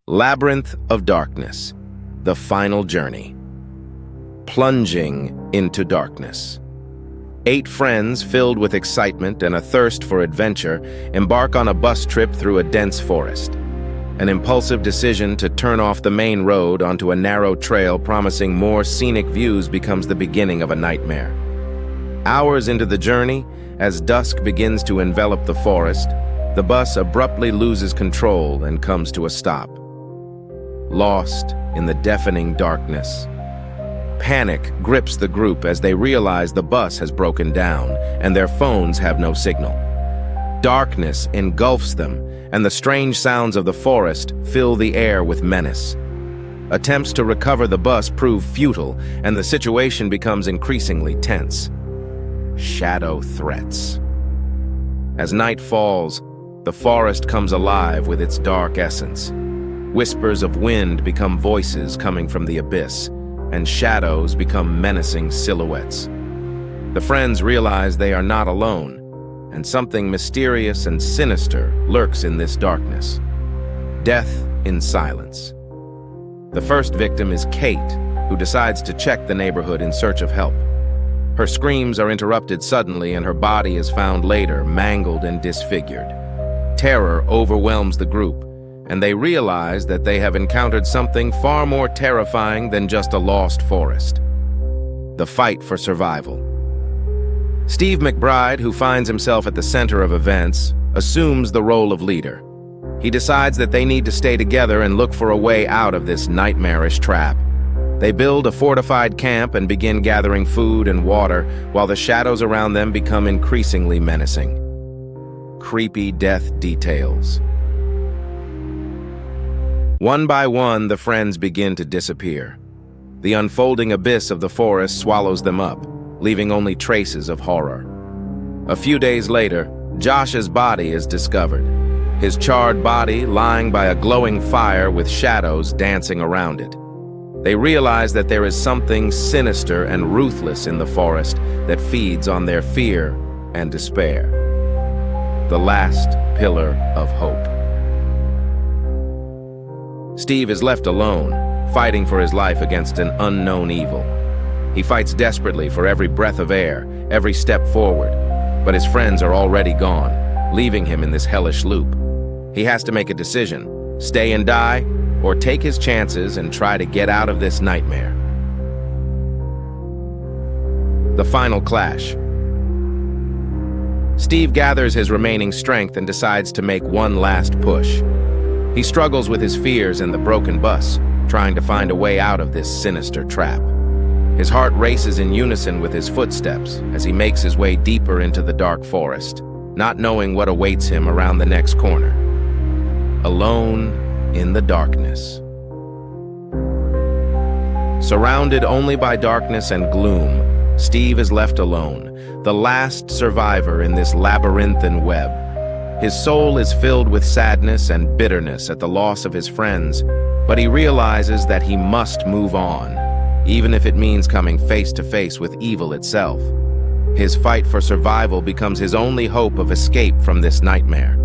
Labyrinth of Darkness, the final journey. Plunging into darkness. 8 friends, filled with excitement and a thirst for adventure, embark on a bus trip through a dense forest. An impulsive decision to turn off the main road onto a narrow trail promising more scenic views becomes the beginning of a nightmare. Hours into the journey, as dusk begins to envelop the forest, the bus abruptly loses control and comes to a stop. Lost in the deafening darkness. Panic grips the group as they realize the bus has broken down and their phones have no signal. Darkness engulfs them, and the strange sounds of the forest fill the air with menace. Attempts to recover the bus prove futile, and the situation becomes increasingly tense. Shadow threats. As night falls, the forest comes alive with its dark essence. Whispers of wind become voices coming from the abyss, and shadows become menacing silhouettes. The friends realize they are not alone, and something mysterious and sinister lurks in this darkness. Death in silence. The first victim is Kate, who decides to check the neighborhood in search of help. Her screams are interrupted suddenly, and her body is found later, mangled and disfigured. Terror overwhelms the group, and they realize that they have encountered something far more terrifying than just a lost forest. The fight for survival. Steve McBride, who finds himself at the center of events, assumes the role of leader. He decides that they need to stay together and look for a way out of this nightmarish trap. They build a fortified camp and begin gathering food and water, while the shadows around them become increasingly menacing. Creepy death details. One by one, the friends begin to disappear. The unfolding abyss of the forest swallows them up, leaving only traces of horror. A few days later, Josh's body is discovered, his charred body lying by a glowing fire with shadows dancing around it. They realize that there is something sinister and ruthless in the forest that feeds on their fear and despair. The last pillar of hope. Steve is left alone, fighting for his life against an unknown evil. He fights desperately for every breath of air, every step forward, but his friends are already gone, leaving him in this hellish loop. He has to make a decision: stay and die, or take his chances and try to get out of this nightmare. The final clash. Steve gathers his remaining strength and decides to make one last push. He struggles with his fears and the broken bus, trying to find a way out of this sinister trap. His heart races in unison with his footsteps as he makes his way deeper into the dark forest, not knowing what awaits him around the next corner. Alone in the darkness. Surrounded only by darkness and gloom, Steve is left alone, the last survivor in this labyrinthine web. His soul is filled with sadness and bitterness at the loss of his friends, but he realizes that he must move on, even if it means coming face to face with evil itself. His fight for survival becomes his only hope of escape from this nightmare.